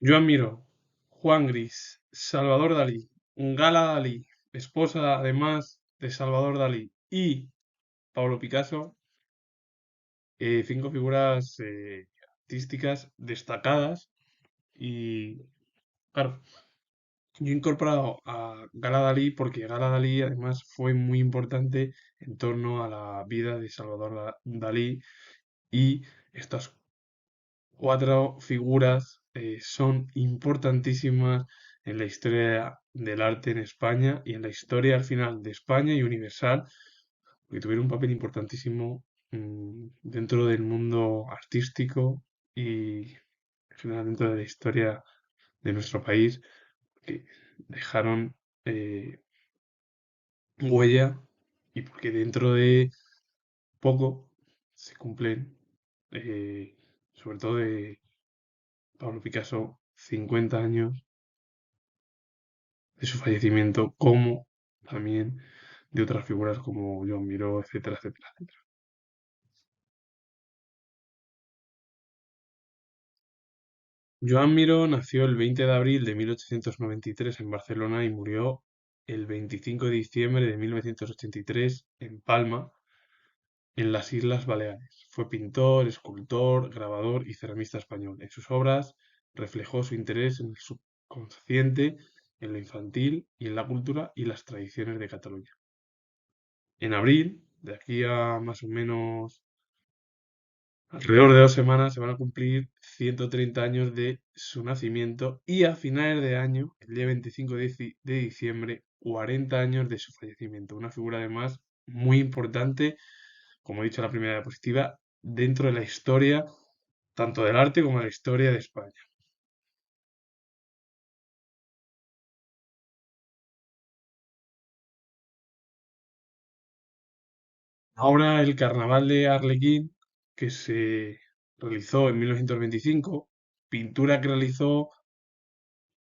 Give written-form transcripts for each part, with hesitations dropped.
Joan Miró, Juan Gris, Salvador Dalí, Gala Dalí, esposa además de Salvador Dalí y Pablo Picasso, cinco figuras artísticas destacadas y, claro, yo he incorporado a Gala Dalí porque Gala Dalí además fue muy importante en torno a la vida de Salvador Dalí y estas cuatro figuras son importantísimas en la historia del arte en España y en la historia al final de España y universal, porque tuvieron un papel importantísimo dentro del mundo artístico y en general dentro de la historia de nuestro país, que dejaron eh, huella y porque dentro de poco se cumplen, sobre todo de Pablo Picasso, 50 años de su fallecimiento, como también de otras figuras como Joan Miró, etcétera, etcétera, etcétera. Joan Miró nació el 20 de abril de 1893 en Barcelona y murió el 25 de diciembre de 1983 en Palma, en las Islas Baleares. Fue pintor, escultor, grabador y ceramista español. En sus obras reflejó su interés en el subconsciente, en lo infantil y en la cultura y las tradiciones de Cataluña. En abril, de aquí a más o menos alrededor de 2 semanas, se van a cumplir 130 años de su nacimiento y a finales de año, el día 25 de diciembre, 40 años de su fallecimiento. Una figura además muy importante, como he dicho en la primera diapositiva, dentro de la historia tanto del arte como de la historia de España. Ahora el Carnaval de Arlequín, que se realizó en 1925, pintura que realizó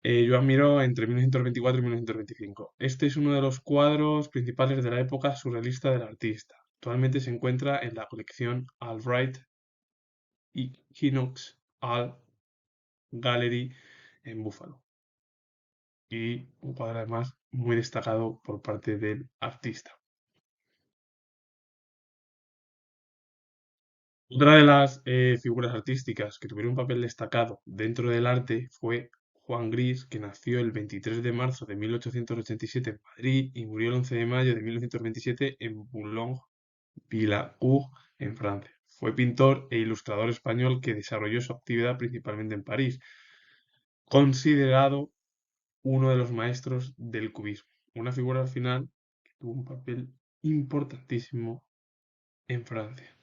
Joan Miró entre 1924 y 1925. Este es uno de los cuadros principales de la época surrealista del artista. Actualmente se encuentra en la colección Albright Equinox Art Gallery en Buffalo. Y un cuadro además muy destacado por parte del artista. Otra de las figuras artísticas que tuvieron un papel destacado dentro del arte fue Juan Gris, que nació el 23 de marzo de 1887 en Madrid y murió el 11 de mayo de 1927 en Boulogne-Billancourt, en Francia. Fue pintor e ilustrador español que desarrolló su actividad principalmente en París, considerado uno de los maestros del cubismo. Una figura al final que tuvo un papel importantísimo en Francia.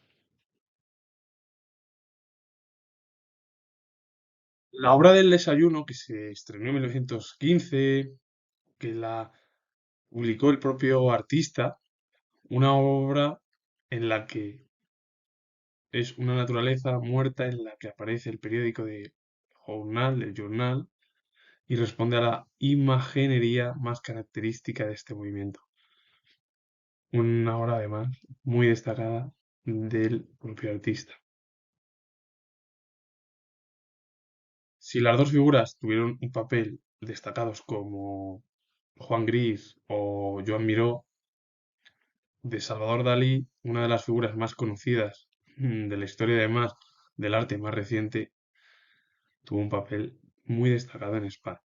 La obra del desayuno, que se estrenó en 1915, que la publicó el propio artista, una obra en la que es una naturaleza muerta en la que aparece el periódico del journal, y responde a la imaginería más característica de este movimiento. Una obra además muy destacada del propio artista. Si las dos figuras tuvieron un papel destacados como Juan Gris o Joan Miró, de Salvador Dalí, una de las figuras más conocidas de la historia además del arte más reciente, tuvo un papel muy destacado en España.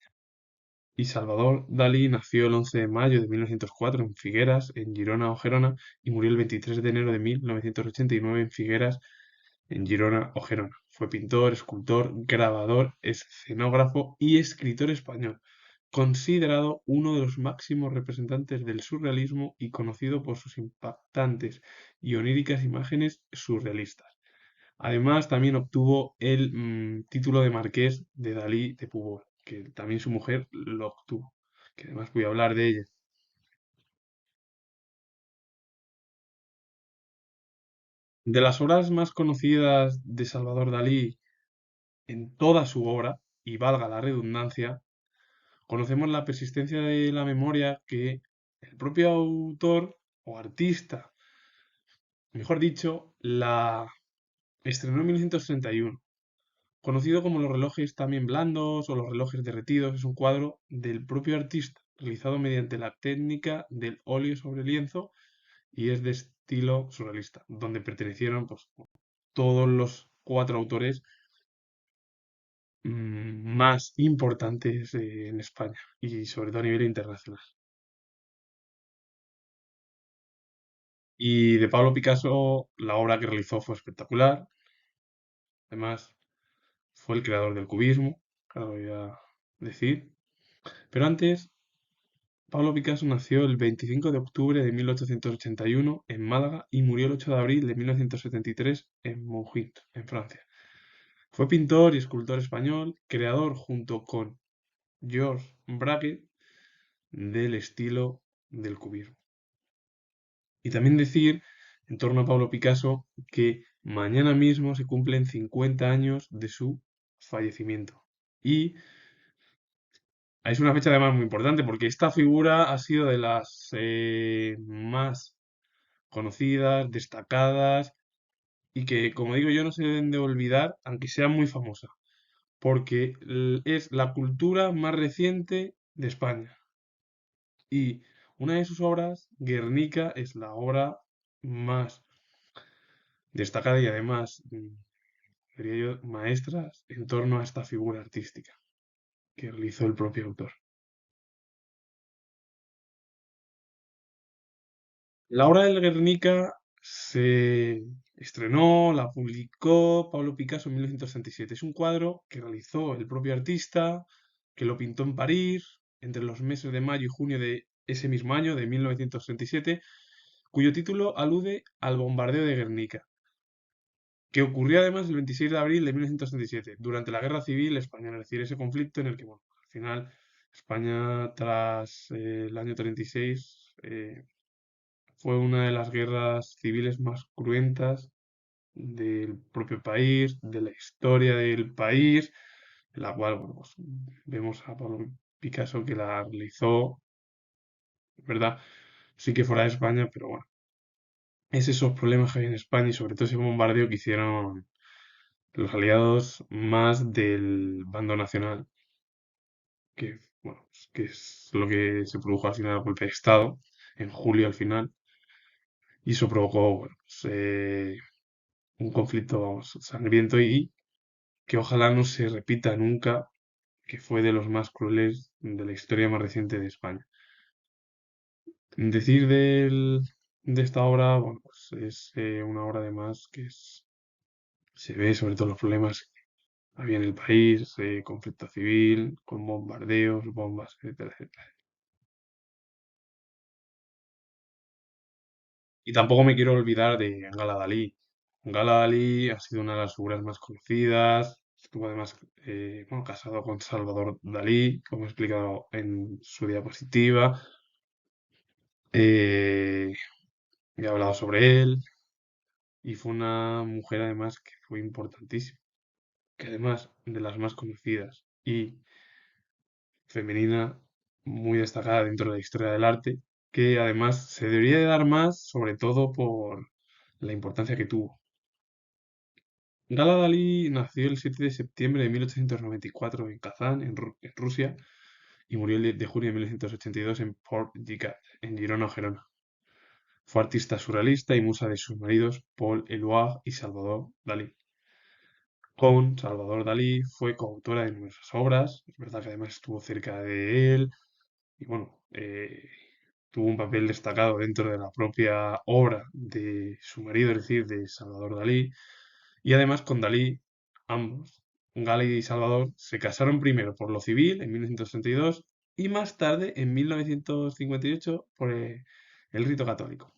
Y Salvador Dalí nació el 11 de mayo de 1904 en Figueras, en Girona o Gerona, y murió el 23 de enero de 1989 en Figueras, en Girona o Gerona. Fue pintor, escultor, grabador, escenógrafo y escritor español, considerado uno de los máximos representantes del surrealismo y conocido por sus impactantes y oníricas imágenes surrealistas. Además, también obtuvo el título de marqués de Dalí de Pubol, que también su mujer lo obtuvo, que además voy a hablar de ella. De las obras más conocidas de Salvador Dalí en toda su obra, y valga la redundancia, conocemos la persistencia de la memoria que el propio autor o artista, mejor dicho, la estrenó en 1931. Conocido como los relojes también blandos o los relojes derretidos, es un cuadro del propio artista, realizado mediante la técnica del óleo sobre lienzo y es de estilo surrealista, donde pertenecieron pues, todos los cuatro autores más importantes en España y sobre todo a nivel internacional. Y de Pablo Picasso, la obra que realizó fue espectacular. Además, fue el creador del cubismo, claro, voy a decir. Pero antes, Pablo Picasso nació el 25 de octubre de 1881 en Málaga y murió el 8 de abril de 1973 en Montjuic, en Francia. Fue pintor y escultor español, creador junto con Georges Braque del estilo del cubismo. Y también decir, en torno a Pablo Picasso, que mañana mismo se cumplen 50 años de su fallecimiento. Y es una fecha además muy importante porque esta figura ha sido de las más conocidas, destacadas y que, como digo yo, no se deben de olvidar, aunque sea muy famosa, porque es la cultura más reciente de España. Y una de sus obras, Guernica, es la obra más destacada y además, diría yo, maestras en torno a esta figura artística que realizó el propio autor. La obra del Guernica se estrenó, la publicó Pablo Picasso en 1967. Es un cuadro que realizó el propio artista, que lo pintó en París entre los meses de mayo y junio de ese mismo año, de 1967, cuyo título alude al bombardeo de Guernica, que ocurrió además el 26 de abril de 1967, durante la Guerra Civil Española, es decir, ese conflicto en el que, bueno, al final España, tras el año 36, fue una de las guerras civiles más cruentas del propio país, de la historia del país, en la cual, bueno, pues, vemos a Pablo Picasso que la realizó, ¿verdad? Sí que fuera de España, pero bueno, es esos problemas que hay en España y sobre todo ese bombardeo que hicieron los aliados más del bando nacional, que, bueno, que es lo que se produjo al final del golpe de Estado, en julio al final, y eso provocó, bueno, pues, un conflicto vamos, sangriento y que ojalá no se repita nunca, que fue de los más crueles de la historia más reciente de España. Decir de esta obra, bueno, pues es una obra además se ve sobre todo los problemas que había en el país, conflicto civil, con bombardeos, bombas, etcétera, etcétera. Y tampoco me quiero olvidar de Gala Dalí. Gala Dalí ha sido una de las figuras más conocidas. Estuvo además bueno, casado con Salvador Dalí, como he explicado en su diapositiva. Eh, he hablado sobre él y fue una mujer además que fue importantísima, que además de las más conocidas y femenina muy destacada dentro de la historia del arte, que además se debería de dar más, sobre todo por la importancia que tuvo. Gala Dalí nació el 7 de septiembre de 1894 en Kazán, en Rusia, y murió el 10 de junio de 1982 en Port Gigat, en Girona, Gerona. Fue artista surrealista y musa de sus maridos Paul Éluard y Salvador Dalí. Con Salvador Dalí fue coautora de numerosas obras, es verdad que además estuvo cerca de él y bueno, tuvo un papel destacado dentro de la propia obra de su marido, es decir, de Salvador Dalí. Y además con Dalí, ambos, Gala y Salvador, se casaron primero por lo civil en 1932 y más tarde, en 1958, por el rito católico.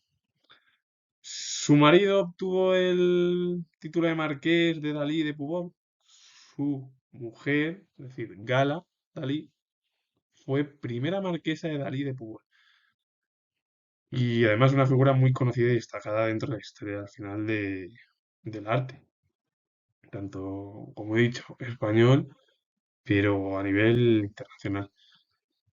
Su marido obtuvo el título de marqués de Dalí de Pubol. Su mujer, es decir, Gala Dalí, fue primera marquesa de Dalí de Pubol. Y además una figura muy conocida y destacada dentro de la historia al final del arte. Tanto, como he dicho, español, pero a nivel internacional.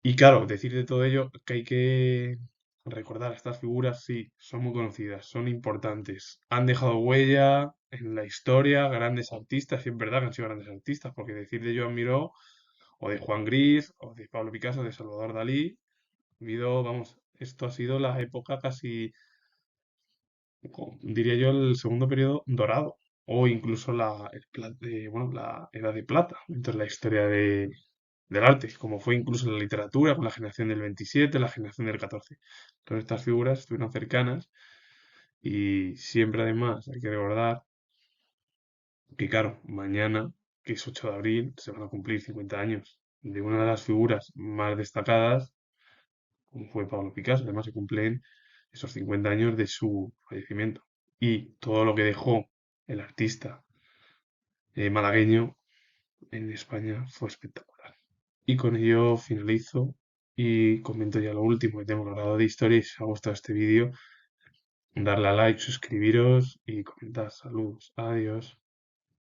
Y claro, decir de todo ello que hay que recordar a estas figuras, sí, son muy conocidas, son importantes, han dejado huella, en la historia, grandes artistas, y es verdad que han sido grandes artistas, porque decir de Joan Miró, o de Juan Gris, o de Pablo Picasso, de Salvador Dalí, ha habido, vamos, esto ha sido la época casi, diría yo, el segundo periodo dorado, o incluso bueno, la Edad de Plata, dentro de la historia del arte, como fue incluso la literatura, con la generación del 27, la generación del 14. Todas estas figuras estuvieron cercanas y siempre además hay que recordar que, claro, mañana, que es 8 de abril, se van a cumplir 50 años de una de las figuras más destacadas, como fue Pablo Picasso. Además, se cumplen esos 50 años de su fallecimiento. Y todo lo que dejó el artista malagueño en España fue espectacular. Y con ello finalizo y comento ya lo último que tengo grabado de historia. Y si os ha gustado este vídeo, darle a like, suscribiros y comentar. Saludos. Adiós.